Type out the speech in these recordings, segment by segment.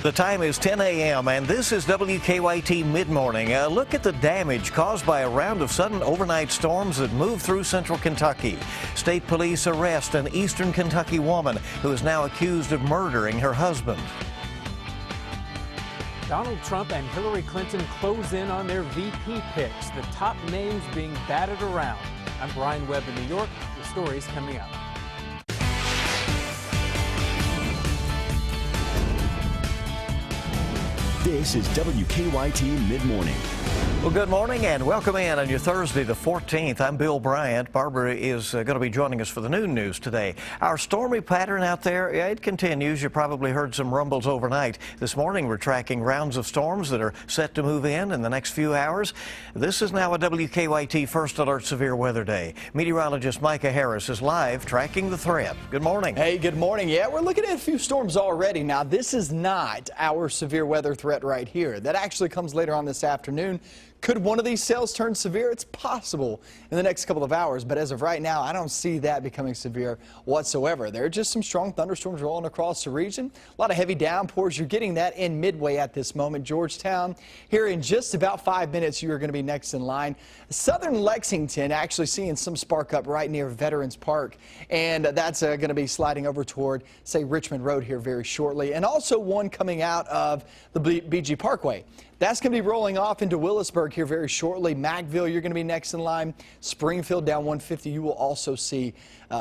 The time is 10 a.m. and this is WKYT Midmorning. A look at the damage caused by a round of sudden overnight storms that moved through central Kentucky. State police arrest an eastern Kentucky woman who is now accused of murdering her husband. Donald Trump and Hillary Clinton close in on their VP picks, the top names being batted around. I'm Brian Webb in New York. The story's coming up. This is WKYT Midmorning. Well, good morning and welcome in on your Thursday the 14th. I'm Bill Bryant. Barbara is going to be joining us for the noon news today. Our stormy pattern out there, it continues. You probably heard some rumbles overnight. This morning we're tracking rounds of storms that are set to move in the next few hours. This is now a WKYT First Alert Severe Weather Day. Meteorologist Micah Harris is live tracking the threat. Good morning. Hey, good morning. Yeah, we're looking at a few storms already. Now, this is not our severe weather threat right here. That actually comes later on this afternoon. Could one of these cells turn severe? It's possible in the next couple of hours, but as of right now, I don't see that becoming severe whatsoever. There are just some strong thunderstorms rolling across the region. A lot of heavy downpours. You're getting that in Midway at this moment. Georgetown, here in just about 5 minutes, you are going to be next in line. Southern Lexington actually seeing some spark up right near Veterans Park, and that's going to be sliding over toward, say, Richmond Road here very shortly, and also one coming out of the BG Parkway. That's going to be rolling off into Willisburg here very shortly. Macville, you're going to be next in line. Springfield down 150. You will also see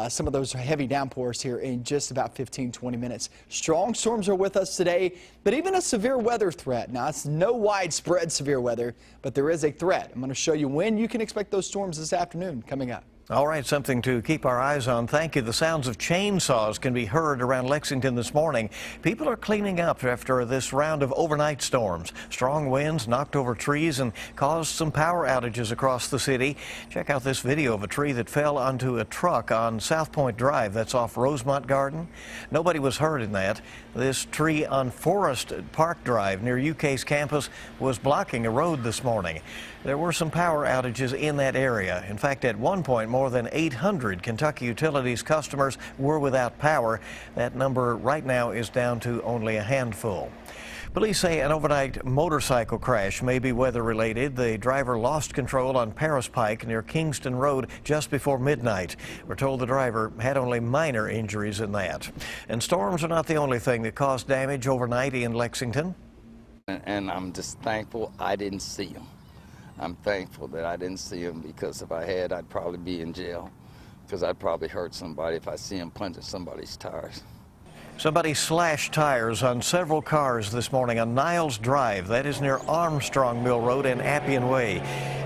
some of those heavy downpours here in just about 15-20 minutes. Strong storms are with us today, but even a severe weather threat. Now, it's no widespread severe weather, but there is a threat. I'm going to show you when you can expect those storms this afternoon coming up. All right, something to keep our eyes on. Thank you. The sounds of chainsaws can be heard around Lexington this morning. People are cleaning up after this round of overnight storms. Strong winds knocked over trees and caused some power outages across the city. Check out this video of a tree that fell onto a truck on South Point Drive. That's off Rosemont Garden. Nobody was hurt in that. This tree on Forest Park Drive near UK's campus was blocking a road this morning. There were some power outages in that area. In fact, at one point, more than 800 Kentucky Utilities customers were without power. That number right now is down to only a handful. Police say an overnight motorcycle crash may be weather-related. The driver lost control on Paris Pike near Kingston Road just before midnight. We're told the driver had only minor injuries in that. And storms are not the only thing that caused damage overnight in Lexington. And I'm just thankful I didn't see him. I'm thankful that I didn't see him, because if I had, I'd probably be in jail, because I'd probably hurt somebody if I see him punching somebody's tires. Somebody slashed tires on several cars this morning on Niles Drive. That is near Armstrong Mill Road and Appian Way.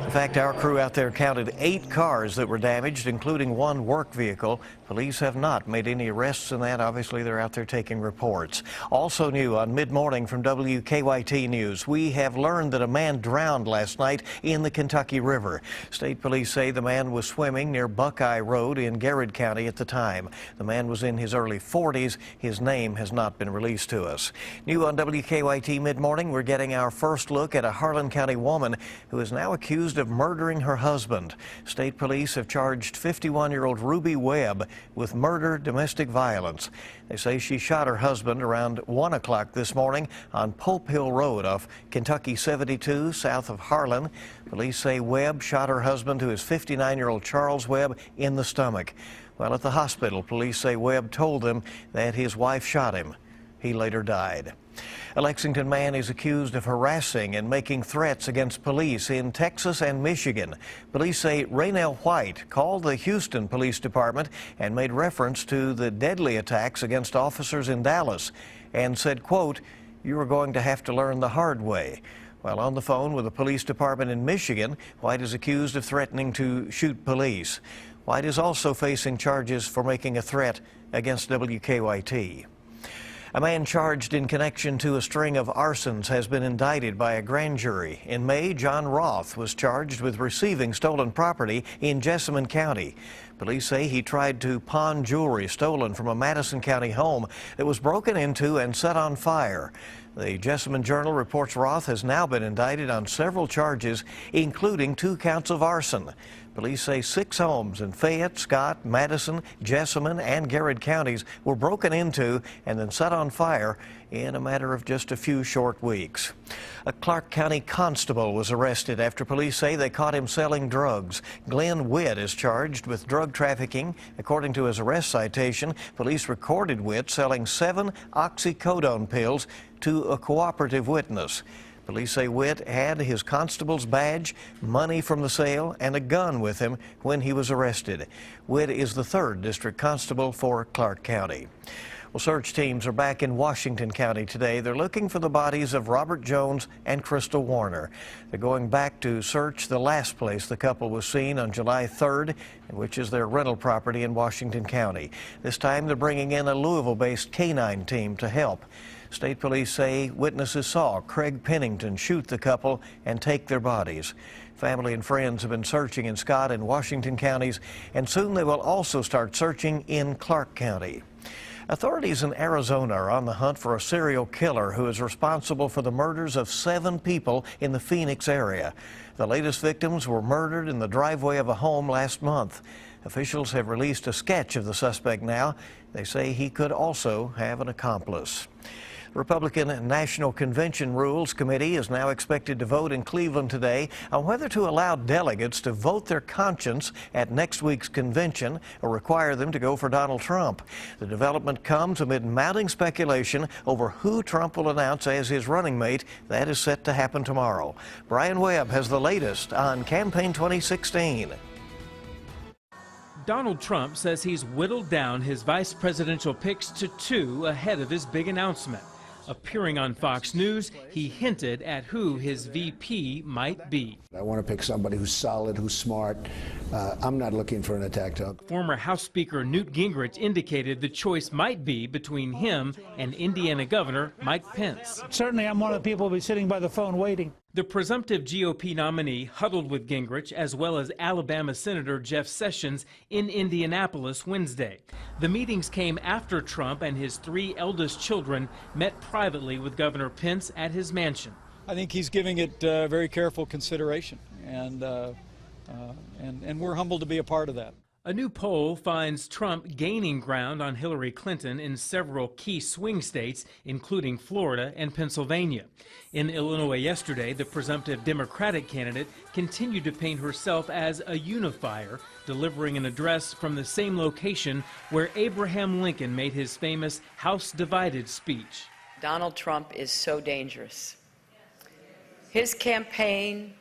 In fact, our crew out there counted 8 cars that were damaged, including one work vehicle. Police have not made any arrests in that. Obviously, they're out there taking reports. Also new on Mid-Morning from WKYT News, we have learned that a man drowned last night in the Kentucky River. State police say the man was swimming near Buckeye Road in Garrett County at the time. The man was in his early 40s. His name has not been released to us. New on WKYT Mid-Morning, we're getting our first look at a Harlan County woman who is now accused of murdering her husband. State police have charged 51-year-old Ruby Webb with murder, domestic violence. They say she shot her husband around 1 o'clock this morning on Pope Hill Road off Kentucky 72 south of Harlan. Police say Webb shot her husband, who is 59-year-old Charles Webb, in the stomach. Well, at the hospital, police say Webb told them that his wife shot him. He later died. A Lexington man is accused of harassing and making threats against police in Texas and Michigan. Police say Raynell White called the Houston Police Department and made reference to the deadly attacks against officers in Dallas and said, quote, "You are going to have to learn the hard way." While on the phone with the police department in Michigan, White is accused of threatening to shoot police. White is also facing charges for making a threat against WKYT. A man charged in connection to a string of arsons has been indicted by a grand jury. In May, John Roth was charged with receiving stolen property in Jessamine County. Police say he tried to pawn jewelry stolen from a Madison County home that was broken into and set on fire. The Jessamine Journal reports Roth has now been indicted on several charges, including 2 counts of arson. Police say 6 homes in Fayette, Scott, Madison, Jessamine, and Garrett counties were broken into and then set on fire in a matter of just a few short weeks. A Clark County constable was arrested after police say they caught him selling drugs. Glenn Witt is charged with drug trafficking. According to his arrest citation, police recorded Witt selling 7 oxycodone pills to a cooperative witness. Police say Witt had his constable's badge, money from the sale, and a gun with him when he was arrested. Witt is the 3rd district constable for Clark County. Well, search teams are back in Washington County today. They're looking for the bodies of Robert Jones and Crystal Warner. They're going back to search the last place the couple was seen on July 3rd, which is their rental property in Washington County. This time they're bringing in a Louisville-based canine team to help. State police say witnesses saw Craig Pennington shoot the couple and take their bodies. Family and friends have been searching in Scott and Washington counties, and soon they will also start searching in Clark County. Authorities in Arizona are on the hunt for a serial killer who is responsible for the murders of 7 people in the Phoenix area. The latest victims were murdered in the driveway of a home last month. Officials have released a sketch of the suspect now. They say he could also have an accomplice. Republican National Convention Rules Committee is now expected to vote in Cleveland today on whether to allow delegates to vote their conscience at next week's convention or require them to go for Donald Trump. The development comes amid mounting speculation over who Trump will announce as his running mate. That is set to happen tomorrow. Brian Webb has the latest on Campaign 2016. Donald Trump says he's whittled down his vice presidential picks to 2 ahead of his big announcement. Appearing on Fox News, he hinted at who his VP might be. I want to pick somebody who's solid, who's smart. I'm not looking for an attack dog. Former House Speaker Newt Gingrich indicated the choice might be between him and Indiana Governor Mike Pence. Certainly, I'm one of the people who'll be sitting by the phone waiting. The presumptive GOP nominee huddled with Gingrich as well as Alabama Senator Jeff Sessions in Indianapolis Wednesday. The meetings came after Trump and his 3 eldest children met privately with Governor Pence at his mansion. I think he's giving it very careful consideration, and we're humbled to be a part of that. A new poll finds Trump gaining ground on Hillary Clinton in several key swing states, including Florida and Pennsylvania. In Illinois yesterday, the presumptive Democratic candidate continued to paint herself as a unifier, delivering an address from the same location where Abraham Lincoln made his famous House Divided speech. Donald Trump is so dangerous. His campaign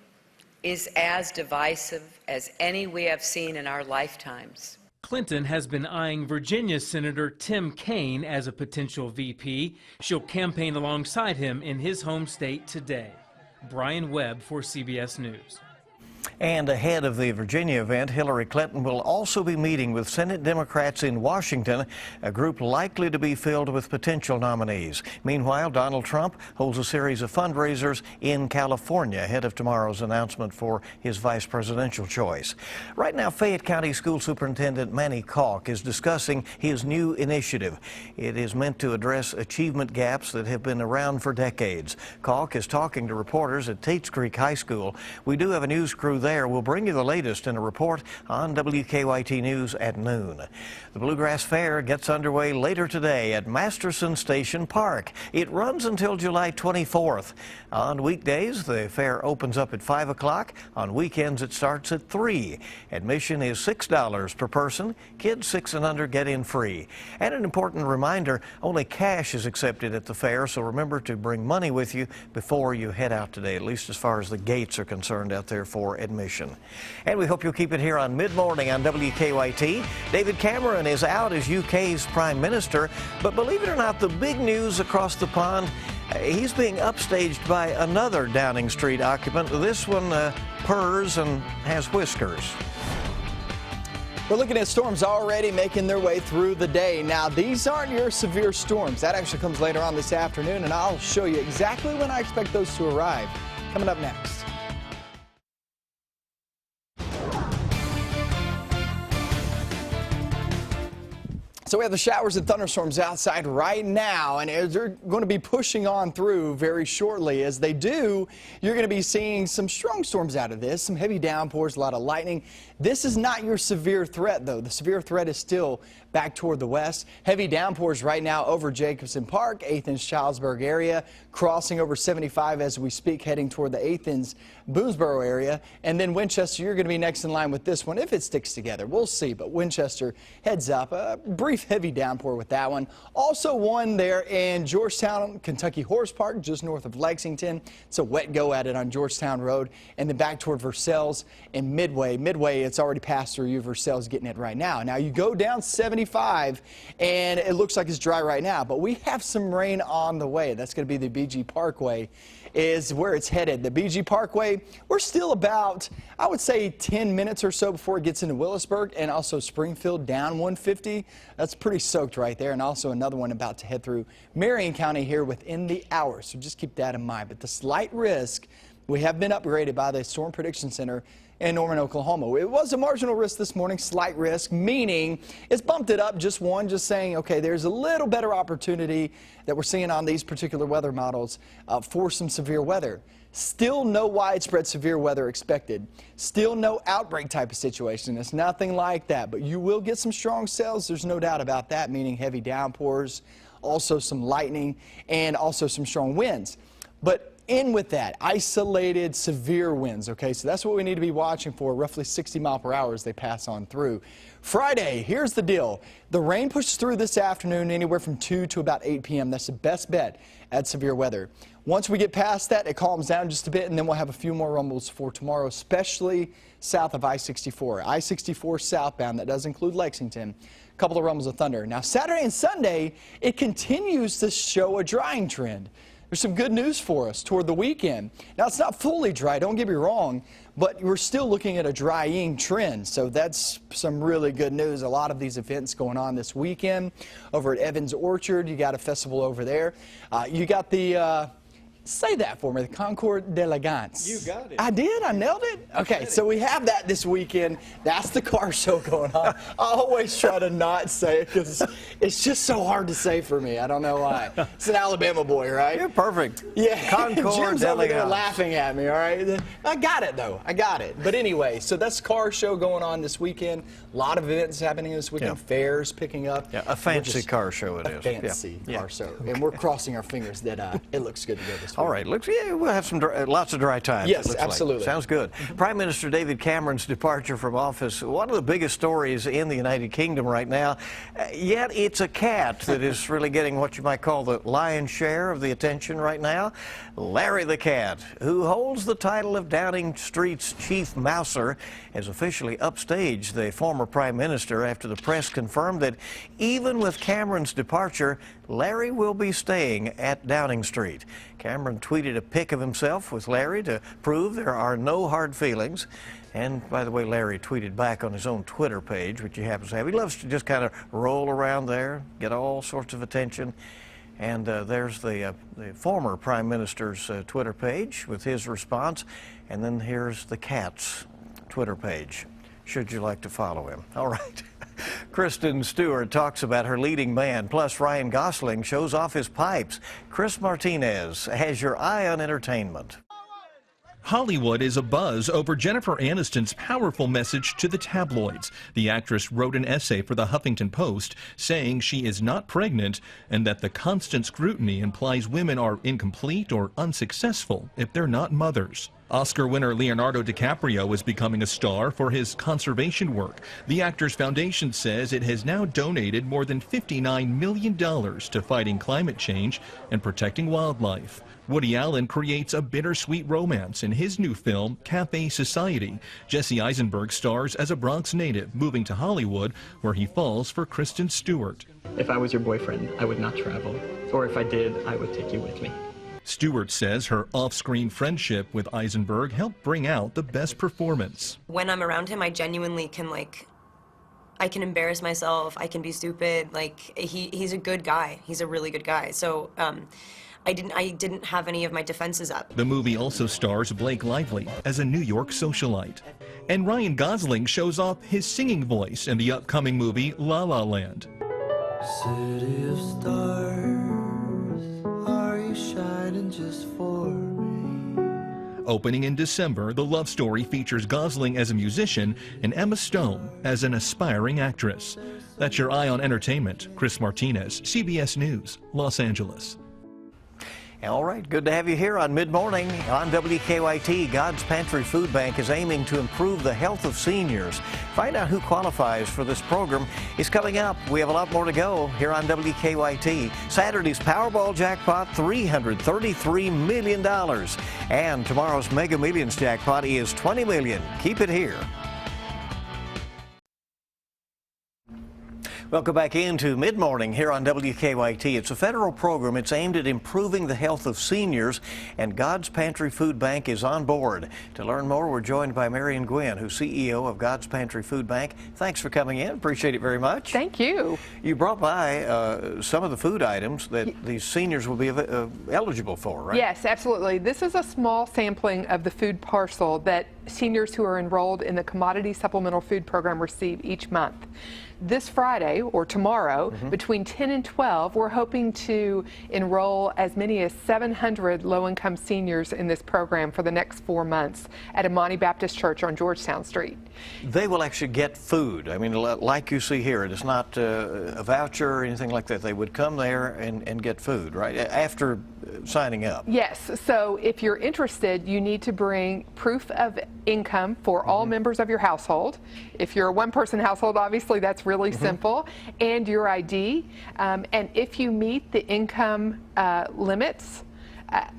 is as divisive as any we have seen in our lifetimes. Clinton has been eyeing Virginia Senator Tim Kaine as a potential VP. She'll campaign alongside him in his home state today. Brian Webb for CBS News. And ahead of the Virginia event, Hillary Clinton will also be meeting with Senate Democrats in Washington, a group likely to be filled with potential nominees. Meanwhile, Donald Trump holds a series of fundraisers in California ahead of tomorrow's announcement for his vice presidential choice. Right now, Fayette County School Superintendent Manny Kalk is discussing his new initiative. It is meant to address achievement gaps that have been around for decades. Kalk is talking to reporters at Tates Creek High School. We do have a news crew there. We'll bring you the latest in a report on WKYT News at noon. The Bluegrass Fair gets underway later today at Masterson Station Park. It runs until July 24th. On weekdays, the fair opens up at 5 o'clock. On weekends, it starts at 3. Admission is $6 per person. Kids 6 and under get in free. And an important reminder, only cash is accepted at the fair, so remember to bring money with you before you head out today, at least as far as the gates are concerned out there for admission. And we hope you'll keep it here on Mid-Morning on WKYT. David Cameron is out as UK's Prime Minister, but believe it or not, the big news across the pond, he's being upstaged by another Downing Street occupant. This one purrs and has whiskers. We're looking at storms already making their way through the day. Now, these aren't your severe storms. That actually comes later on this afternoon, and I'll show you exactly when I expect those to arrive. Coming up next. So we have the showers and thunderstorms outside right now, and they're going to be pushing on through very shortly. As they do, you're going to be seeing some strong storms out of this, some heavy downpours, a lot of lightning. This is not your severe threat, though. The severe threat is still back toward the west. Heavy downpours right now over Jacobson Park, Athens-Childsburg area, crossing over 75 as we speak, heading toward the Athens-Boonesboro area. And then Winchester, you're going to be next in line with this one if it sticks together. We'll see, but Winchester heads up. A brief heavy downpour with that one. Also one there in Georgetown, Kentucky Horse Park, just north of Lexington. It's a wet go at it on Georgetown Road. And then back toward Versailles and Midway. Midway, it's already passed through you. Versailles getting it right now. Now you go down 75 and it looks like it's dry right now, but we have some rain on the way. That's going to be the BG Parkway is where it's headed. The BG Parkway, we're still about, I would say, 10 minutes or so before it gets into Willisburg, and also Springfield down 150. That's pretty soaked right there, and also another one about to head through Marion County here within the hour, so just keep that in mind. But the slight risk, we have been upgraded by the Storm Prediction Center in Norman, Oklahoma. It was a marginal risk this morning, slight risk, meaning it's bumped it up just one, just saying, okay, there's a little better opportunity that we're seeing on these particular weather models for some severe weather. Still no widespread severe weather expected. Still no outbreak type of situation. It's nothing like that, but you will get some strong cells. There's no doubt about that, meaning heavy downpours, also some lightning, and also some strong winds. But in with that, isolated severe winds, okay? So that's what we need to be watching for, roughly 60 miles per hour as they pass on through. Friday, here's the deal. The rain pushes through this afternoon anywhere from 2 to about 8 p.m. That's the best bet at severe weather. Once we get past that, it calms down just a bit, and then we'll have a few more rumbles for tomorrow, especially south of I-64. I-64 southbound, that does include Lexington. A couple of rumbles of thunder. Now, Saturday and Sunday, it continues to show a drying trend. There's some good news for us toward the weekend. Now, it's not fully dry, don't get me wrong, but we're still looking at a drying trend. So that's some really good news. A lot of these events going on this weekend over at Evans Orchard. You got a festival over there. You got the... say that for me, the Concours d'Elegance. You got it. I did? I nailed it? Okay, so we have that this weekend. That's the car show going on. I always try to not say it because it's just so hard to say for me. I don't know why. It's an Alabama boy, right? You're perfect. Yeah. Concours Jim's over there d'Elegance. laughing at me, all right? I got it, though. I got it. But anyway, so that's car show going on this weekend. A lot of events happening this weekend. Yeah. Fairs picking up. Yeah, a fancy car show it is. Fancy Yeah. car show. And we're crossing our fingers that it looks good to go this weekend. All right, we'll have some lots of dry time. Yes, it looks absolutely. Like. Sounds good. Prime Minister David Cameron's departure from office, one of the biggest stories in the United Kingdom right now. Yet it's a cat that is really getting what you might call the lion's share of the attention right now. Larry the cat, who holds the title of Downing Street's chief mouser, has officially upstaged the former Prime Minister after the press confirmed that even with Cameron's departure, Larry will be staying at Downing Street. Cameron tweeted a pic of himself with Larry to prove there are no hard feelings. And by the way, Larry tweeted back on his own Twitter page, which he happens to have. He loves to just kind of roll around there, get all sorts of attention. And there's the former Prime Minister's Twitter page with his response. And then here's the cat's Twitter page, should you like to follow him. All right. Kristen Stewart talks about her leading man, plus Ryan Gosling shows off his pipes. Chris Martinez has your eye on entertainment. Hollywood is abuzz over Jennifer Aniston's powerful message to the tabloids. The actress wrote an essay for the Huffington Post saying she is not pregnant and that the constant scrutiny implies women are incomplete or unsuccessful if they're not mothers. Oscar winner Leonardo DiCaprio is becoming a star for his conservation work. The actor's foundation says it has now donated more than $59 million to fighting climate change and protecting wildlife. Woody Allen creates a bittersweet romance in his new film, Cafe Society. Jesse Eisenberg stars as a Bronx native moving to Hollywood, where he falls for Kristen Stewart. If I was your boyfriend, I would not travel. Or if I did, I would take you with me. Stewart says her off-screen friendship with Eisenberg helped bring out the best performance. When I'm around him, I genuinely can, I can embarrass myself, I can be stupid. He's a good guy. He's a really good guy. So, I didn't have any of my defenses up. The movie also stars Blake Lively as a New York socialite. And Ryan Gosling shows off his singing voice in the upcoming movie La La Land. City of stars, are you shining just for me? Opening in December, the love story features Gosling as a musician and Emma Stone as an aspiring actress. That's your Eye on Entertainment. Chris Martinez, CBS News, Los Angeles. All right, good to have you here on Mid-Morning. On WKYT, God's Pantry Food Bank is aiming to improve the health of seniors. Find out who qualifies for this program is coming up. We have a lot more to go here on WKYT. Saturday's Powerball jackpot, $333 million. And tomorrow's Mega Millions jackpot is $20 million. Keep it here. Welcome back into Mid-Morning here on WKYT. It's a federal program. It's aimed at improving the health of seniors, and God's Pantry Food Bank is on board. To learn more, we're joined by Marion Gwynn, who's CEO of God's Pantry Food Bank. Thanks for coming in. Appreciate it very much. Thank you. You brought by some of the food items that these seniors will be eligible for, right? Yes, absolutely. This is a small sampling of the food parcel that seniors who are enrolled in the Commodity Supplemental Food Program receive each month. This Friday, or tomorrow, between 10 and 12, we're hoping to enroll as many as 700 low-income seniors in this program for the next 4 months at Amani Baptist Church on Georgetown Street. They will actually get food. I mean, like you see here, it is not a voucher or anything like that. They would come there and get food, right, after signing up. Yes, so if you're interested, you need to bring proof of income for all members of your household. If you're a one-person household, obviously that's really simple, and your ID. And if you meet the income limits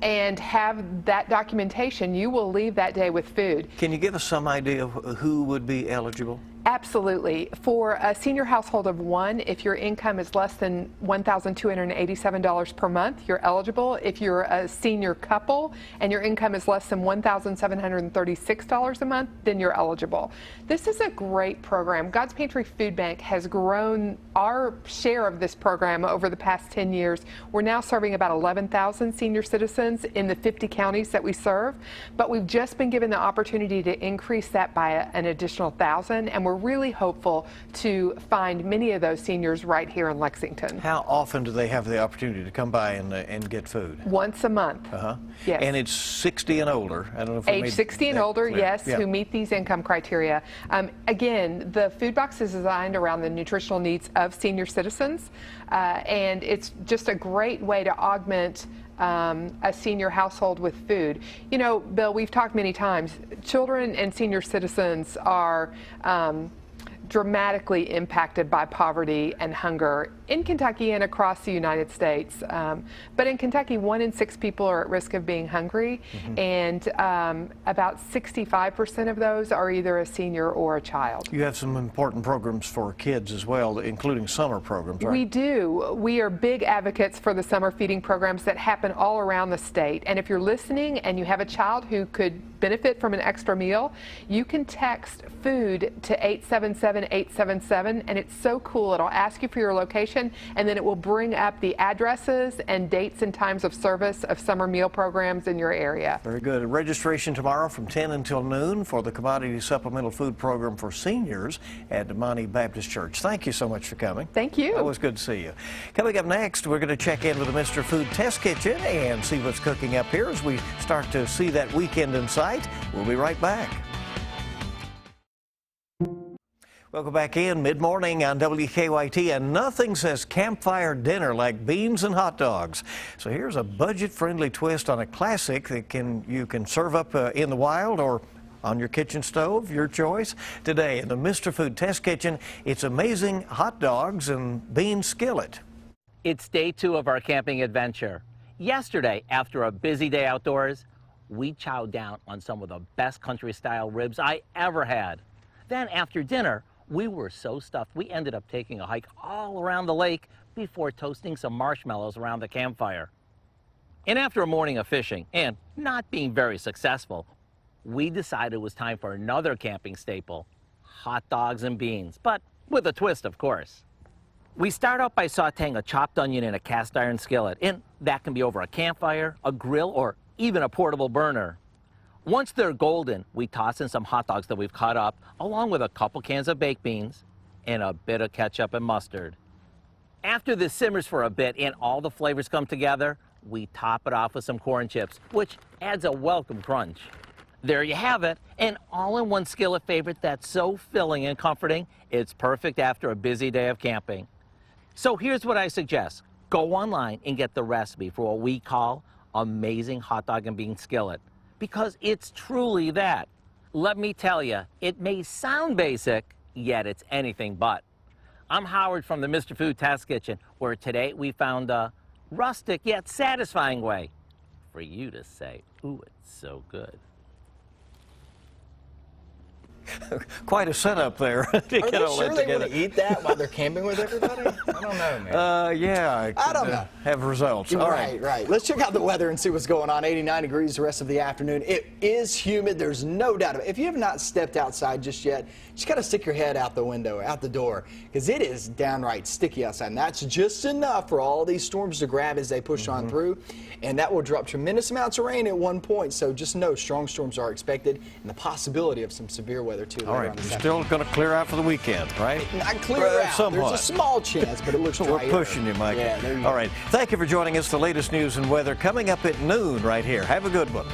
and have that documentation, you will leave that day with food. Can you give us some idea of who would be eligible? Absolutely. For a senior household of one, if your income is less than $1,287 per month, you're eligible. If you're a senior couple and your income is less than $1,736 a month, then you're eligible. This is a great program. God's Pantry Food Bank has grown our share of this program over the past 10 years. We're now serving about 11,000 senior citizens in the 50 counties that we serve, but we've just been given the opportunity to increase that by an additional 1,000, and we're really hopeful to find many of those seniors right here in Lexington. How often do they have the opportunity to come by and get food? Once a month. Yes. And it's 60 and older. I don't know if we age made 60 and that older, clear. yes, Yeah. who meet these income criteria. Again, the food box is designed around the nutritional needs of senior citizens, and it's just a great way to augment a senior household with food. You know, Bill, we've talked many times, children and senior citizens are dramatically impacted by poverty and hunger in Kentucky and across the United States. But in Kentucky, 1 in 6 people are at risk of being hungry, and about 65% of those are either a senior or a child. You have some important programs for kids as well, including summer programs, right? We do. We are big advocates for the summer feeding programs that happen all around the state. And if you're listening and you have a child who could benefit from an extra meal, you can text food to 877-877, and it's so cool. It'll ask you for your location, and then it will bring up the addresses and dates and times of service of summer meal programs in your area. Very good. Registration tomorrow from 10 until noon for the Commodity Supplemental Food Program for seniors at Amani Baptist Church. Thank you so much for coming. Thank you. Always good to see you. Coming up next, we're going to check in with the Mr. Food Test Kitchen and see what's cooking up here as we start to see that weekend in sight. We'll be right back. Welcome back in Mid-Morning on WKYT, and nothing says campfire dinner like beans and hot dogs. So here's a budget-friendly twist on a classic that you can serve up in the wild or on your kitchen stove, your choice. Today in the Mr. Food Test Kitchen, it's amazing hot dogs and bean skillet. It's day 2 of our camping adventure. Yesterday, after a busy day outdoors, we chowed down on some of the best country-style ribs I ever had. Then after dinner, we were so stuffed we ended up taking a hike all around the lake before toasting some marshmallows around the campfire. And after a morning of fishing and not being very successful, we decided it was time for another camping staple, hot dogs and beans, but with a twist, of course. We start out by sauteing a chopped onion in a cast iron skillet, and that can be over a campfire, a grill, or even a portable burner. Once they're golden, we toss in some hot dogs that we've cut up, along with a couple cans of baked beans and a bit of ketchup and mustard. After this simmers for a bit and all the flavors come together, we top it off with some corn chips, which adds a welcome crunch. There you have it, an all-in-one skillet favorite that's so filling and comforting, it's perfect after a busy day of camping. So here's what I suggest. Go online and get the recipe for what we call amazing hot dog and bean skillet, because it's truly that. Let me tell you, it may sound basic, yet it's anything but. I'm Howard from the Mr. Food Test Kitchen, where today we found a rustic yet satisfying way for you to say, ooh, it's so good. Quite a setup there. Are they sure they want to eat that while they're camping with everybody? I don't know, man. Yeah, I don't know. Have results. All right. Right. Let's check out the weather and see what's going on. 89 degrees the rest of the afternoon. It is humid. There's no doubt of it. If you have not stepped outside just yet, just got to stick your head out the window, out the door, because it is downright sticky outside. And that's just enough for all these storms to grab as they push on through. And that will drop tremendous amounts of rain at one point. So just know strong storms are expected and the possibility of some severe weather too. All right, we're still going to clear out for the weekend, right? Not clear out. Somewhat. There's a small chance, but it looks We're drier. pushing you, Mike. Yeah, there you All go. right. Thank you for joining us. The latest news and weather coming up at noon right here. Have a good one.